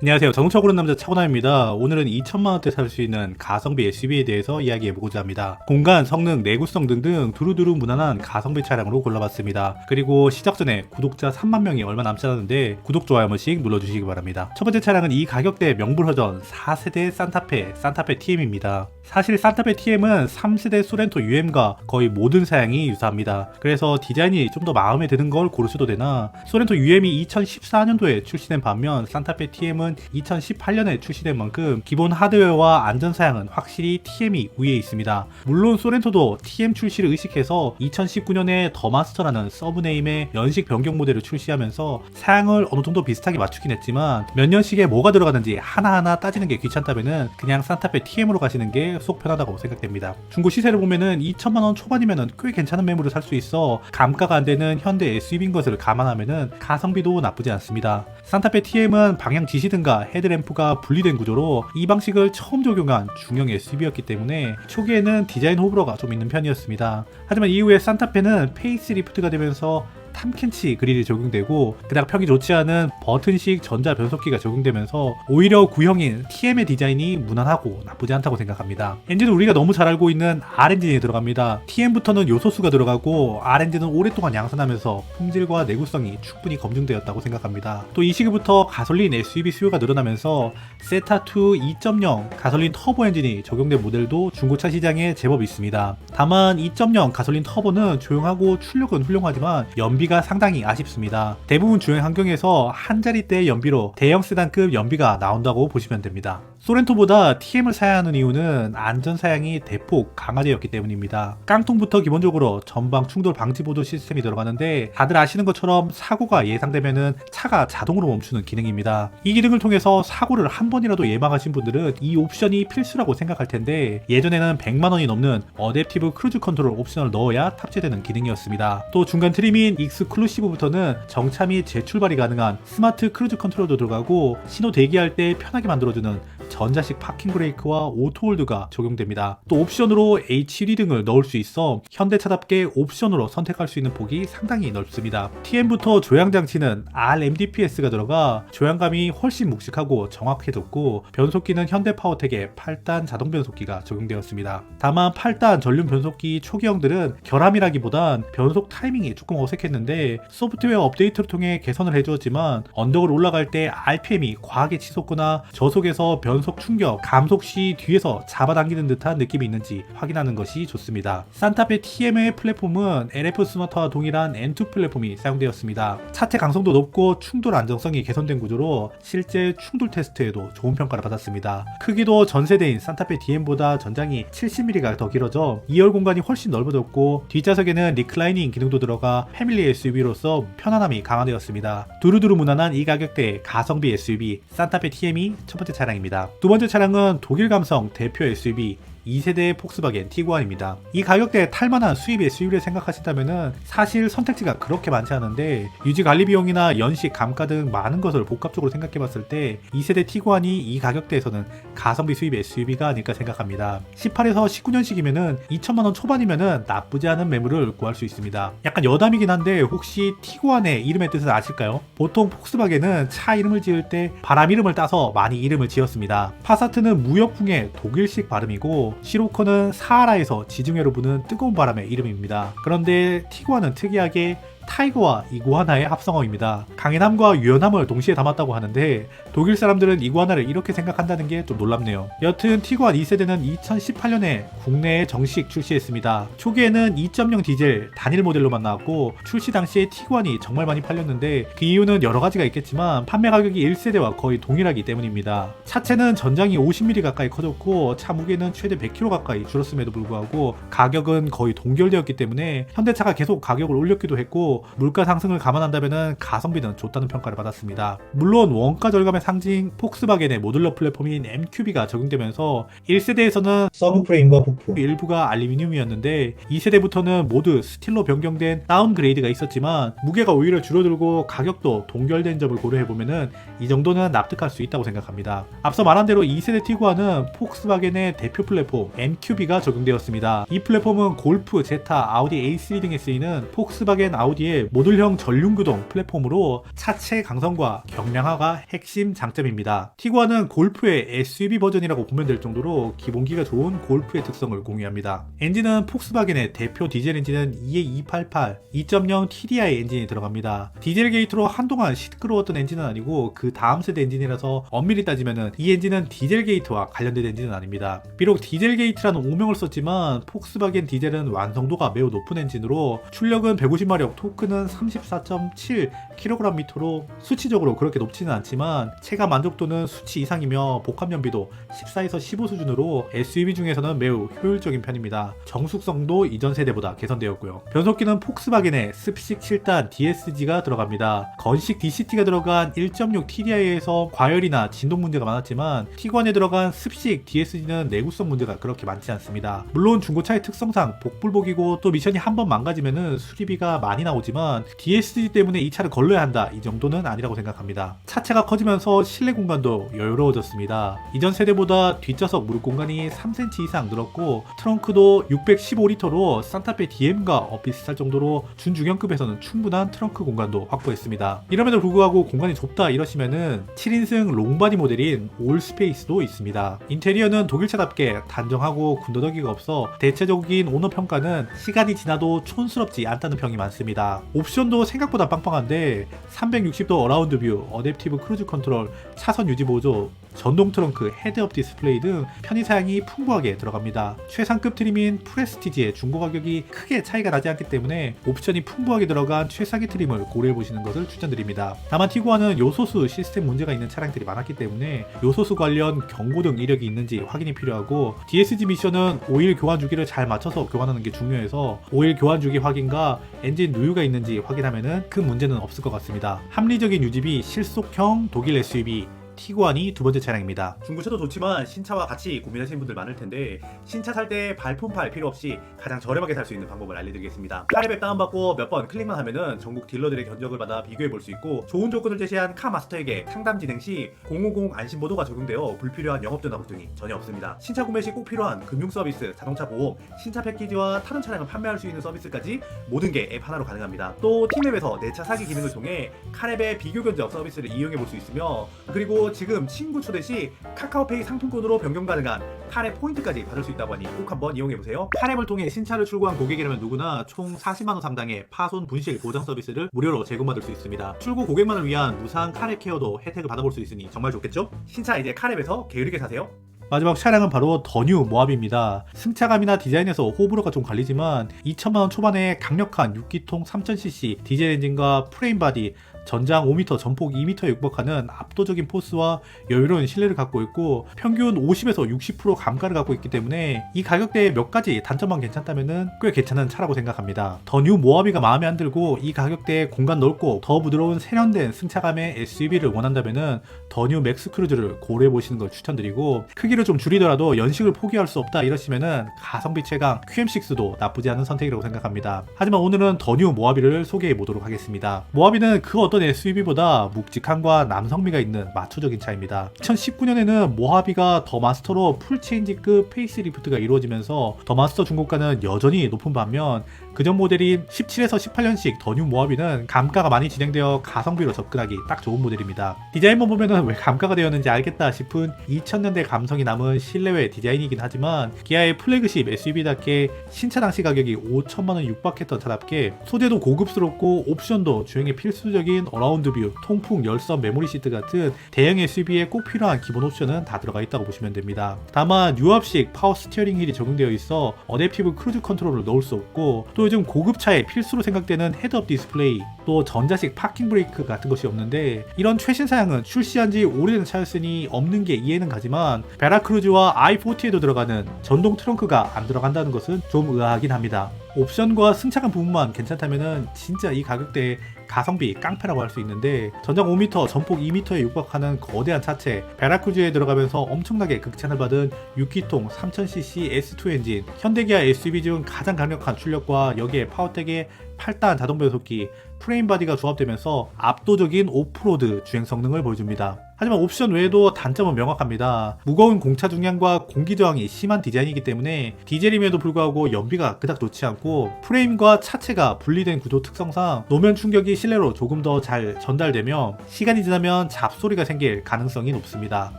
안녕하세요. 자동차 고르는 남자 차고남입니다. 오늘은 2천만원대 살 수 있는 가성비 SUV에 대해서 이야기해보고자 합니다. 공간, 성능, 내구성 등등 두루두루 무난한 가성비 차량으로 골라봤습니다. 그리고 시작 전에 구독자 3만 명이 얼마 남지 않았는데 구독, 좋아요 한 번씩 눌러주시기 바랍니다. 첫 번째 차량은 이 가격대 명불허전 4세대 산타페 TM입니다. 사실 산타페 TM은 3세대 소렌토 UM과 거의 모든 사양이 유사합니다. 그래서 디자인이 좀 더 마음에 드는 걸 고르셔도 되나, 소렌토 UM이 2014년도에 출시된 반면 산타페 TM은 2018년에 출시된 만큼 기본 하드웨어와 안전 사양은 확실히 TM이 우위에 있습니다. 물론 소렌토도 TM 출시를 의식해서 2019년에 더마스터라는 서브네임의 연식 변경 모델을 출시하면서 사양을 어느 정도 비슷하게 맞추긴 했지만 몇 년씩에 뭐가 들어가는지 하나하나 따지는 게 귀찮다면은 그냥 산타페 TM으로 가시는 게 속 편하다고 생각됩니다. 중고 시세를 보면은 2천만원 초반이면은 꽤 괜찮은 매물을 살 수 있어 감가가 안 되는 현대 SUV인 것을 감안하면은 가성비도 나쁘지 않습니다. 산타페 TM은 방향 지시등과 헤드램프가 분리된 구조로 이 방식을 처음 적용한 중형 SUV였기 때문에 초기에는 디자인 호불호가 좀 있는 편이었습니다. 하지만 이후에 산타페는 페이스리프트가 되면서 탐켄치 그릴이 적용되고 그닥 평이 좋지 않은 버튼식 전자 변속기가 적용되면서 오히려 구형인 TM의 디자인이 무난하고 나쁘지 않다고 생각합니다. 엔진은 우리가 너무 잘 알고 있는 R엔진이 들어갑니다. TM부터는 요소수가 들어가고 R엔진은 오랫동안 양산하면서 품질과 내구성이 충분히 검증되었다고 생각합니다. 또 이 시기부터 가솔린 SUV 수요가 늘어나면서 세타2 2.0 가솔린 터보 엔진이 적용된 모델도 중고차 시장에 제법 있습니다. 다만 2.0 가솔린 터보는 조용하고 출력은 훌륭하지만 연비가 상당히 아쉽습니다. 대부분 주행 환경에서 한 자리대의 연비로 대형 세단급 연비가 나온다고 보시면 됩니다. 소렌토보다 TM을 사야 하는 이유는 안전 사양이 대폭 강화되었기 때문입니다. 깡통부터 기본적으로 전방 충돌 방지 보도 시스템이 들어가는데 다들 아시는 것처럼 사고가 예상되면은 차가 자동으로 멈추는 기능입니다. 이 기능을 통해서 사고를 한 번이라도 예방하신 분들은 이 옵션이 필수라고 생각할 텐데 예전에는 100만원이 넘는 어댑티브 크루즈 컨트롤 옵션을 넣어야 탑재되는 기능이었습니다. 또 중간 트림인 익스클루시브부터는 정차 및 재출발이 가능한 스마트 크루즈 컨트롤도 들어가고 신호 대기할 때 편하게 만들어주는 전자식 파킹 브레이크와 오토홀드가 적용됩니다. 또 옵션으로 HUD 등을 넣을 수 있어 현대차답게 옵션으로 선택할 수 있는 폭이 상당히 넓습니다. TM부터 조향장치는 RMDPS가 들어가 조향감이 훨씬 묵직하고 정확해졌고 변속기는 현대 파워텍의 8단 자동 변속기가 적용되었습니다. 다만 8단 전륜 변속기 초기형들은 결함이라기보단 변속 타이밍이 조금 어색했는데 소프트웨어 업데이트를 통해 개선을 해주었지만 언덕을 올라갈 때 RPM이 과하게 치솟거나 저속에서 변속 충격, 감속 시 뒤에서 잡아당기는 듯한 느낌이 있는지 확인하는 것이 좋습니다. 산타페 TM의 플랫폼은 LF 스마트와 동일한 N2 플랫폼이 사용되었습니다. 차체 강성도 높고 충돌 안정성이 개선된 구조로 실제 충돌 테스트에도 좋은 평가를 받았습니다. 크기도 전세대인 산타페 DM보다 전장이 70mm가 더 길어져 2열 공간이 훨씬 넓어졌고 뒷좌석에는 리클라이닝 기능도 들어가 패밀리 SUV로서 편안함이 강화되었습니다. 두루두루 무난한 이 가격대의 가성비 SUV 산타페 TM이 첫 번째 차량입니다. 두 번째 차량은 독일 감성 대표 SUV 2세대 폭스바겐 티구안입니다. 이 가격대에 탈만한 수입 SUV를 생각하신다면 사실 선택지가 그렇게 많지 않은데 유지 관리 비용이나 연식, 감가 등 많은 것을 복합적으로 생각해봤을 때 2세대 티구안이 이 가격대에서는 가성비 수입 SUV가 아닐까 생각합니다. 18에서 19년식이면은 2천만원 초반이면은 나쁘지 않은 매물을 구할 수 있습니다. 약간 여담이긴 한데 혹시 티구안의 이름의 뜻을 아실까요? 보통 폭스바겐은 차 이름을 지을 때 바람 이름을 따서 많이 이름을 지었습니다. 파사트는 무역풍의 독일식 발음이고 시로코는 사하라에서 지중해로 부는 뜨거운 바람의 이름입니다. 그런데 티구안은 특이하게 타이거와 이구아나의 합성어입니다. 강인함과 유연함을 동시에 담았다고 하는데 독일 사람들은 이구아나를 이렇게 생각한다는 게 좀 놀랍네요. 여튼 티구안 2세대는 2018년에 국내에 정식 출시했습니다. 초기에는 2.0 디젤 단일 모델로만 나왔고 출시 당시에 티구안이 정말 많이 팔렸는데 그 이유는 여러 가지가 있겠지만 판매 가격이 1세대와 거의 동일하기 때문입니다. 차체는 전장이 50mm 가까이 커졌고 차 무게는 최대 100kg 가까이 줄었음에도 불구하고 가격은 거의 동결되었기 때문에 현대차가 계속 가격을 올렸기도 했고 물가 상승을 감안한다면 가성비는 좋다는 평가를 받았습니다. 물론 원가 절감의 상징 폭스바겐의 모듈러 플랫폼인 MQB가 적용되면서 1세대에서는 서브프레임과 부품 일부가 알루미늄이었는데 2세대부터는 모두 스틸로 변경된 다운그레이드가 있었지만 무게가 오히려 줄어들고 가격도 동결된 점을 고려해보면 이 정도는 납득할 수 있다고 생각합니다. 앞서 말한 대로 2세대 티구안은 폭스바겐의 대표 플랫폼 MQB가 적용되었습니다. 이 플랫폼은 골프, 제타, 아우디 A3 등에 쓰이는 폭스바겐 아우디 보디의 모듈형 전륜구동 플랫폼으로 차체 강성과 경량화가 핵심 장점입니다. 티구안은 골프의 SUV 버전이라고 보면 될 정도로 기본기가 좋은 골프의 특성을 공유합니다. 엔진은 폭스바겐의 대표 디젤 엔진은 EA288 2.0 TDI 엔진이 들어갑니다. 디젤 게이트로 한동안 시끄러웠던 엔진은 아니고 그 다음 세대 엔진이라서 엄밀히 따지면은 이 엔진은 디젤 게이트와 관련된 엔진은 아닙니다. 비록 디젤 게이트라는 오명을 썼지만 폭스바겐 디젤은 완성도가 매우 높은 엔진으로 출력은 150마력, 토크는 34.7kgm로 수치적으로 그렇게 높지는 않지만 체감 만족도는 수치 이상이며 복합 연비도 14에서 15 수준으로 SUV 중에서는 매우 효율적인 편입니다. 정숙성도 이전 세대보다 개선되었고요. 변속기는 폭스바겐의 습식 7단 DSG가 들어갑니다. 건식 DCT가 들어간 1.6 TDI에서 과열이나 진동 문제가 많았지만 티구안에 들어간 습식 DSG는 내구성 문제가 그렇게 많지 않습니다. 물론 중고차의 특성상 복불복이고 또 미션이 한번 망가지면은 수리비가 많이 나오지만 DSG 때문에 이 차를 걸러야 한다 이 정도는 아니라고 생각합니다. 차체가 커지면서 실내 공간도 여유로워졌습니다. 이전 세대보다 뒷좌석 무릎 공간이 3cm 이상 늘었고 트렁크도 615리터로 산타페 DM과 비슷할 정도로 준중형급에서는 충분한 트렁크 공간도 확보했습니다. 이럼에도 불구하고 공간이 좁다 이러시면은 7인승 롱바디 모델인 올스페이스도 있습니다. 인테리어는 독일차답게 단정하고 군더더기가 없어 대체적인 오너 평가는 시간이 지나도 촌스럽지 않다는 평이 많습니다. 옵션도 생각보다 빵빵한데 360도 어라운드 뷰, 어댑티브 크루즈 컨트롤, 차선 유지 보조, 전동 트렁크, 헤드업 디스플레이 등 편의사양이 풍부하게 들어갑니다. 최상급 트림인 프레스티지의 중고 가격이 크게 차이가 나지 않기 때문에 옵션이 풍부하게 들어간 최상의 트림을 고려해보시는 것을 추천드립니다. 다만 티구안은 요소수 시스템 문제가 있는 차량들이 많았기 때문에 요소수 관련 경고등 이력이 있는지 확인이 필요하고 DSG 미션은 오일 교환 주기를 잘 맞춰서 교환하는 게 중요해서 오일 교환 주기 확인과 엔진 누유가 있는지 확인하면 큰 문제는 없을 것 같습니다. 합리적인 유지비 실속형 독일 SUV 티구안이 두 번째 차량입니다. 중고차도 좋지만 신차와 같이 고민하시는 분들 많을 텐데 신차 살 때 발품팔 필요 없이 가장 저렴하게 살 수 있는 방법을 알려드리겠습니다. 카랩 다운받고 몇 번 클릭만 하면은 전국 딜러들의 견적을 받아 비교해 볼 수 있고 좋은 조건을 제시한 카마스터에게 상담 진행 시 050 안심보도가 적용되어 불필요한 영업전화 걱정이 전혀 없습니다. 신차 구매 시 꼭 필요한 금융 서비스, 자동차 보험, 신차 패키지와 다른 차량을 판매할 수 있는 서비스까지 모든 게 앱 하나로 가능합니다. 또 팀앱에서 내 차 사기 기능을 통해 카랩의 비교 견적 서비스를 이용해 볼 수 있으며 그리고 지금 친구 초대 시 카카오페이 상품권으로 변경 가능한 카랩 포인트까지 받을 수 있다고 하니 꼭 한번 이용해보세요. 카랩을 통해 신차를 출고한 고객이라면 누구나 총 40만원 상당의 파손 분실 보장 서비스를 무료로 제공받을 수 있습니다. 출고 고객만을 위한 무상 카랩 케어도 혜택을 받아볼 수 있으니 정말 좋겠죠? 신차 이제 카랩에서 게으르게 사세요. 마지막 차량은 바로 더 뉴 모하비입니다. 승차감이나 디자인에서 호불호가 좀 갈리지만 2천만원 초반에 강력한 6기통 3000cc 디젤 엔진과 프레임 바디, 전장 5m, 전폭 2m에 육박하는 압도적인 포스와 여유로운 실내를 갖고 있고 평균 50에서 60% 감가를 갖고 있기 때문에 이 가격대에 몇 가지 단점만 괜찮다면 꽤 괜찮은 차라고 생각합니다. 더 뉴 모하비가 마음에 안 들고 이 가격대에 공간 넓고 더 부드러운 세련된 승차감의 SUV를 원한다면 더 뉴 맥스 크루즈를 고려해보시는 걸 추천드리고 크기를 좀 줄이더라도 연식을 포기할 수 없다 이러시면 가성비 최강 QM6도 나쁘지 않은 선택이라고 생각합니다. 하지만 오늘은 더 뉴 모하비를 소개해보도록 하겠습니다. 모하비는 그 어떤 SUV보다 묵직함과 남성미가 있는 마초적인 차입니다. 2019년에는 모하비가 더 마스터로 풀체인지급 페이스리프트가 이루어지면서 더 마스터 중고가는 여전히 높은 반면 그전 모델인 17에서 18년식 더 뉴 모하비는 감가가 많이 진행되어 가성비로 접근하기 딱 좋은 모델입니다. 디자인만 보면은 왜 감가가 되었는지 알겠다 싶은 2000년대 감성이 남은 실내외 디자인이긴 하지만 기아의 플래그십 SUV답게 신차 당시 가격이 5천만원 육박했던 차답게 소재도 고급스럽고 옵션도 주행에 필수적인 어라운드 뷰, 통풍, 열선, 메모리 시트 같은 대형 SUV에 꼭 필요한 기본 옵션은 다 들어가 있다고 보시면 됩니다. 다만 유압식 파워 스티어링 휠이 적용되어 있어 어댑티브 크루즈 컨트롤을 넣을 수 없고 또 요즘 고급차에 필수로 생각되는 헤드업 디스플레이, 또 전자식 파킹 브레이크 같은 것이 없는데 이런 최신 사양은 출시한 지 오래된 차였으니 없는 게 이해는 가지만 베라크루즈와 i40에도 들어가는 전동 트렁크가 안 들어간다는 것은 좀 의아하긴 합니다. 옵션과 승차감 부분만 괜찮다면 진짜 이 가격대에 가성비 깡패라고 할 수 있는데 전장 5m, 전폭 2m에 육박하는 거대한 차체, 베라크루즈에 들어가면서 엄청나게 극찬을 받은 6기통 3000cc S2 엔진, 현대기아 SUV 중 가장 강력한 출력과 여기에 파워텍의 8단 자동 변속기, 프레임 바디가 조합되면서 압도적인 오프로드 주행 성능을 보여줍니다. 하지만 옵션 외에도 단점은 명확합니다. 무거운 공차 중량과 공기 저항이 심한 디자인이기 때문에 디젤임에도 불구하고 연비가 그닥 좋지 않고 프레임과 차체가 분리된 구조 특성상 노면 충격이 실내로 조금 더 잘 전달되며 시간이 지나면 잡소리가 생길 가능성이 높습니다.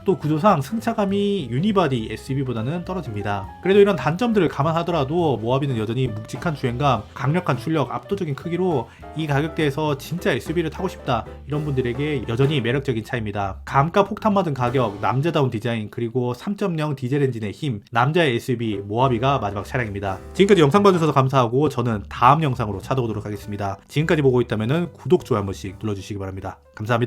또 구조상 승차감이 유니바디 SUV보다는 떨어집니다. 그래도 이런 단점들을 감안하더라도 모하비는 여전히 묵직한 주행감, 강력한 출력, 압도적인 크기로 이 가격대에서 진짜 SUV를 타고 싶다 이런 분들에게 여전히 매력적인 차입니다. 감가 폭탄 맞은 가격, 남자다운 디자인, 그리고 3.0 디젤 엔진의 힘, 남자의 SUV 모하비가 마지막 차량입니다. 지금까지 영상 봐주셔서 감사하고 저는 다음 영상으로 찾아오도록 하겠습니다. 지금까지 보고 있다면 구독, 좋아요 한 번씩 눌러주시기 바랍니다. 감사합니다.